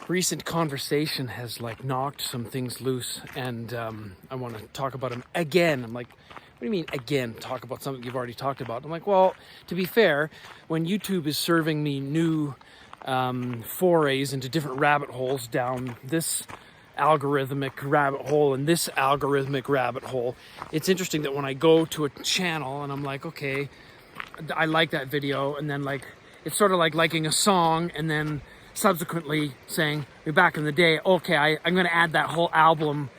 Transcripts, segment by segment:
recent conversation has like knocked some things loose, and I want to talk about them again. I'm like, what do you mean again? Talk about something you've already talked about? I'm like, well, to be fair, when YouTube is serving me new forays into different rabbit holes down this algorithmic rabbit hole and this algorithmic rabbit hole, it's interesting that when I go to a channel and I'm like, okay, I like that video, and then like it's sort of like liking a song and then subsequently saying back in the day, okay, I'm going to add that whole album,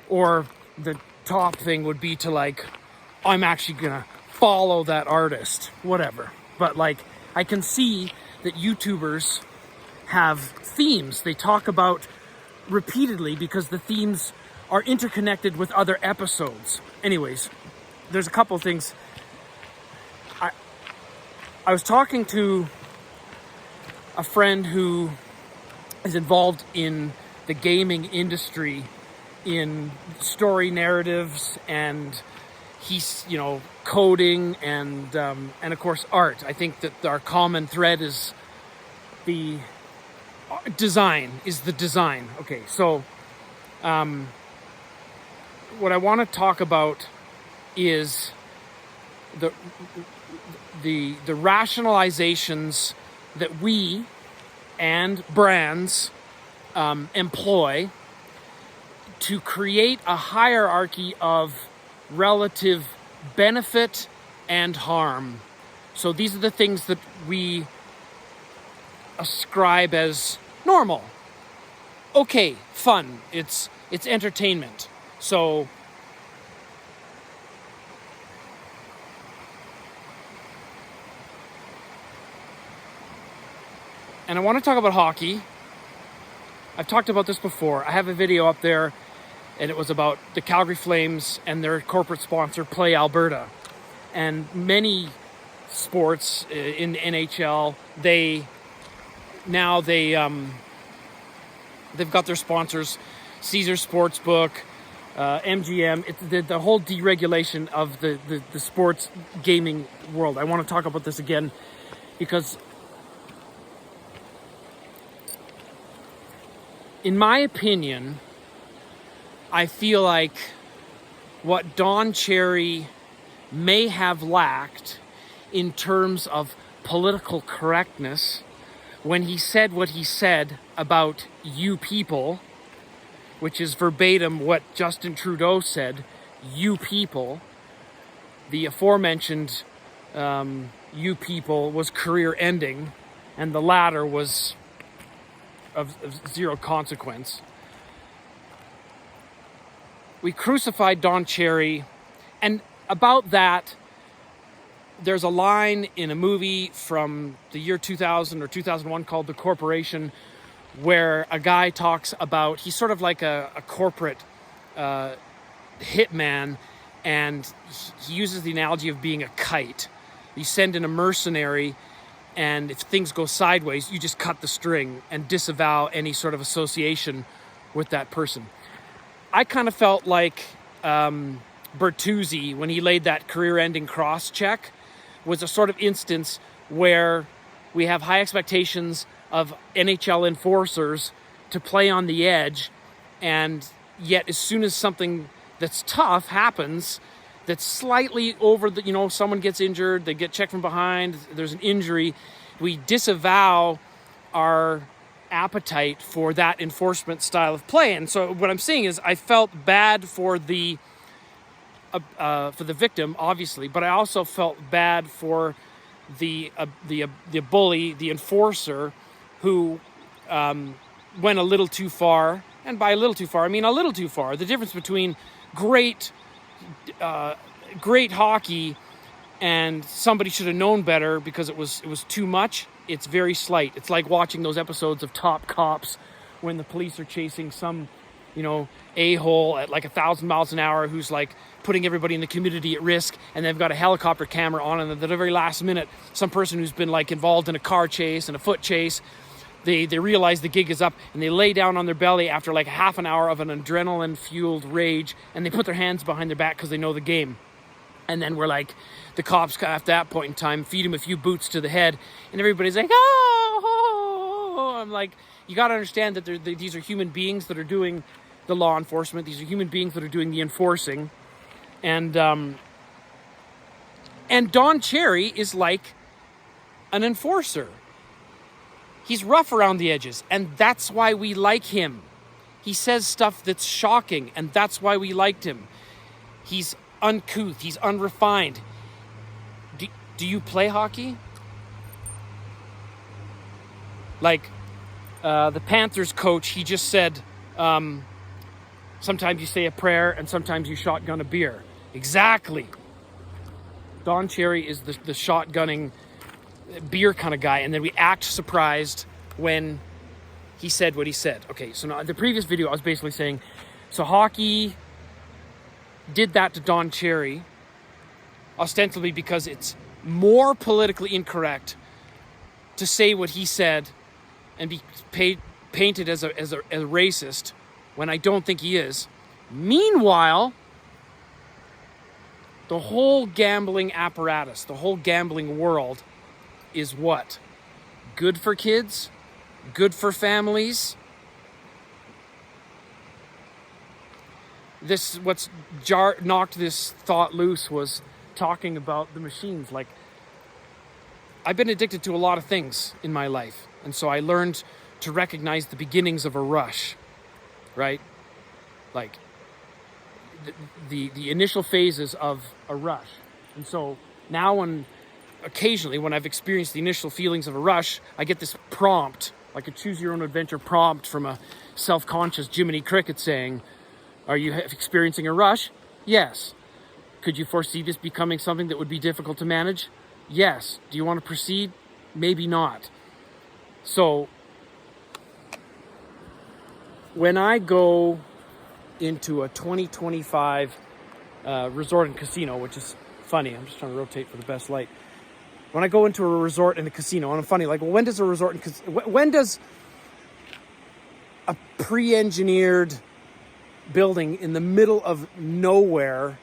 or the top thing would be to like, I'm actually going to follow that artist, whatever. But like, I can see that YouTubers have themes they talk about repeatedly because the themes are interconnected with other episodes. Anyways, there's a couple of things. I was talking to a friend who is involved in the gaming industry in story narratives, and he's, coding and of course art. I think that our common thread is the design. Okay, so what I want to talk about is the rationalizations that we and brands employ to create a hierarchy of relative benefit and harm. So these are the things that we ascribe as normal. Okay, fun. It's entertainment. So and I want to talk about hockey. I've talked about this before. I have a video up there, and it was about the Calgary Flames and their corporate sponsor, Play Alberta. And many sports in the NHL, they've got their sponsors, Caesar Sportsbook, MGM. It's the whole deregulation of the sports gaming world. I want to talk about this again because, in my opinion, I feel like what Don Cherry may have lacked in terms of political correctness when he said what he said about you people, which is verbatim what Justin Trudeau said, you people. The aforementioned you people was career ending, and the latter was of zero consequence. We crucified Don Cherry, and about that, there's a line in a movie from the year 2000 or 2001 called The Corporation, where a guy talks about, he's sort of like a corporate hitman, and he uses the analogy of being a kite. You send in a mercenary, and if things go sideways, you just cut the string and disavow any sort of association with that person. I kind of felt like Bertuzzi, when he laid that career-ending cross-check, was a sort of instance where we have high expectations of NHL enforcers to play on the edge, and yet as soon as something that's tough happens, that's slightly over the, someone gets injured, they get checked from behind, there's an injury, we disavow our appetite for that enforcement style of play. And so what I'm saying is I felt bad for the victim, obviously, but I also felt bad for the bully, the enforcer, who went a little too far. And by a little too far, I mean a little too far. The difference between great hockey and somebody should have known better because it was too much, it's very slight. It's like watching those episodes of Top Cops when the police are chasing some, a-hole at like 1,000 miles an hour who's like putting everybody in the community at risk, and they've got a helicopter camera on, and at the very last minute, some person who's been like involved in a car chase and a foot chase, they realize the gig is up, and they lay down on their belly after like half an hour of an adrenaline-fueled rage, and they put their hands behind their back because they know the game. And then we're like, the cops at that point in time feed him a few boots to the head, and everybody's like, oh, I'm like, you got to understand that these are human beings that are doing the law enforcement. These are human beings that are doing the enforcing. And Don Cherry is like an enforcer. He's rough around the edges, and that's why we like him. He says stuff that's shocking, and that's why we liked him. He's uncouth. He's unrefined. Do you play hockey? Like, the Panthers coach, he just said, sometimes you say a prayer and sometimes you shotgun a beer. Exactly. Don Cherry is the shotgunning beer kind of guy, and then we act surprised when he said what he said. Okay, so now the previous video I was basically saying, so hockey did that to Don Cherry, ostensibly because it's more politically incorrect to say what he said and be painted as a racist when I don't think he is. Meanwhile, the whole gambling apparatus, the whole gambling world is what? Good for kids? Good for families? What's knocked this thought loose was talking about the machines. Like, I've been addicted to a lot of things in my life. And so I learned to recognize the beginnings of a rush, right? Like, the initial phases of a rush. And so now occasionally when I've experienced the initial feelings of a rush, I get this prompt, like a choose your own adventure prompt from a self-conscious Jiminy Cricket saying, are you experiencing a rush? Yes. Could you foresee this becoming something that would be difficult to manage? Yes. Do you want to proceed? Maybe not. So when I go into a 2025 resort and casino, which is funny, I'm just trying to rotate for the best light. When I go into a resort and a casino, and I'm funny, like, well, when does a resort and when does a pre-engineered building in the middle of nowhere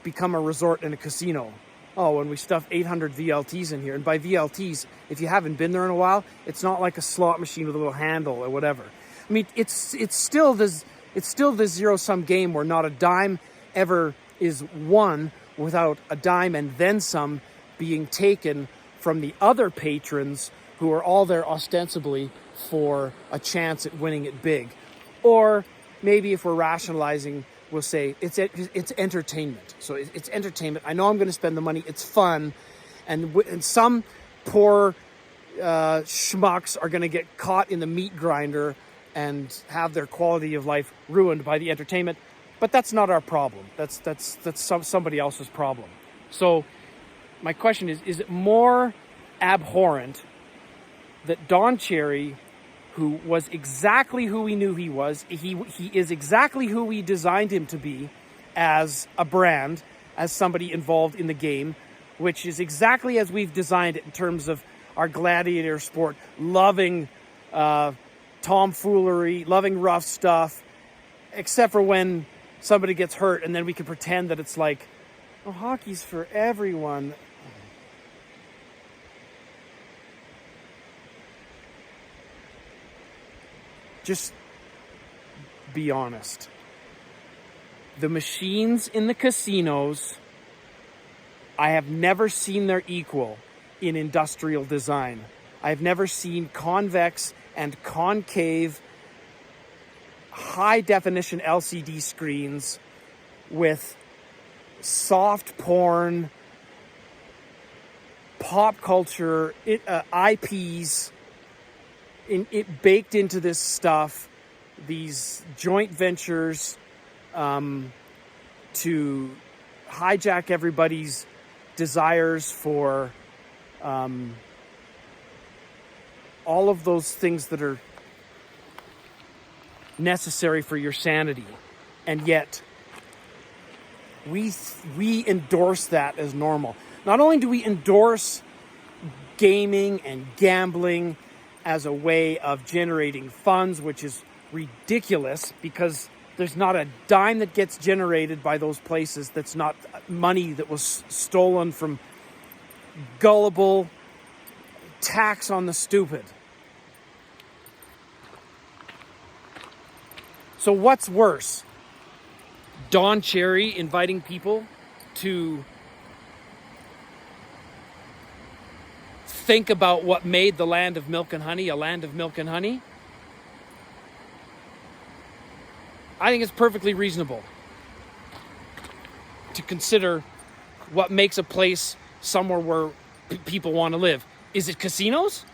become a resort and a casino? Oh, when we stuff 800 VLTs in here. And by VLTs, if you haven't been there in a while, it's not like a slot machine with a little handle or whatever. I mean, it's still this zero-sum game where not a dime ever is won without a dime and then some being taken from the other patrons who are all there ostensibly for a chance at winning it big. Or maybe if we're rationalizing, we'll say it's entertainment. So it's entertainment. I know I'm going to spend the money. It's fun. And some poor schmucks are going to get caught in the meat grinder and have their quality of life ruined by the entertainment. But that's not our problem. That's somebody else's problem. So my question is it more abhorrent that Don Cherry, who was exactly who we knew he was, he is exactly who we designed him to be as a brand, as somebody involved in the game, which is exactly as we've designed it in terms of our gladiator sport, loving tomfoolery, loving rough stuff, except for when somebody gets hurt, and then we can pretend that it's like, oh, hockey's for everyone. Just be honest. The machines in the casinos, I have never seen their equal in industrial design. I've never seen convex and concave high-definition LCD screens with soft porn, pop culture, IPs baked into this stuff, these joint ventures to hijack everybody's desires for all of those things that are necessary for your sanity. And yet we endorse that as normal. Not only do we endorse gaming and gambling as a way of generating funds, which is ridiculous because there's not a dime that gets generated by those places that's not money that was stolen from gullible tax on the stupid. So what's worse? Don Cherry inviting people to think about what made the land of milk and honey a land of milk and honey? I think it's perfectly reasonable to consider what makes a place somewhere where people want to live. Is it casinos?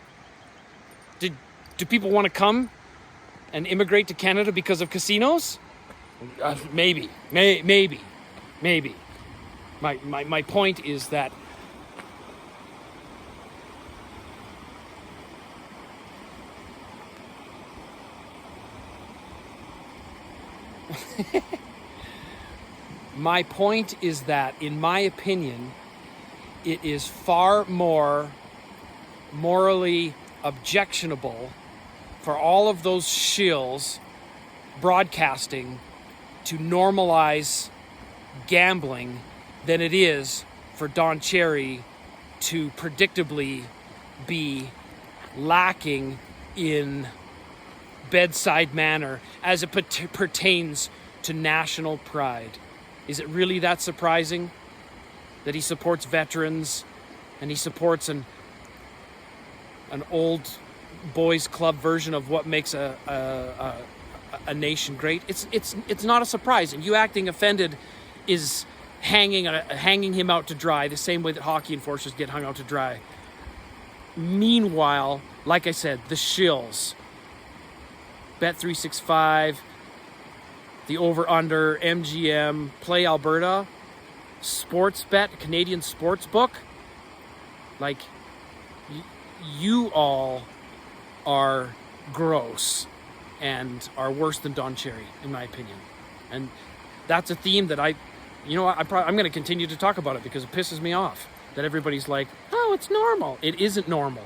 Do people want to come and immigrate to Canada because of casinos? Maybe. My point is that my point is that, in my opinion, it is far more morally objectionable for all of those shills broadcasting to normalize gambling than it is for Don Cherry to predictably be lacking in bedside manner as it pertains to national pride. Is it really that surprising that he supports veterans and he supports an old boys club version of what makes a nation great? It's not a surprise, and you acting offended is hanging him out to dry the same way that hockey enforcers get hung out to dry. Meanwhile, like I said, the shills, Bet365, the over-under, MGM, Play Alberta, Sportsbet, Canadian Sportsbook, like, you all are gross and are worse than Don Cherry, in my opinion. And that's a theme that I'm going to continue to talk about it because it pisses me off that everybody's like, oh, it's normal. It isn't normal.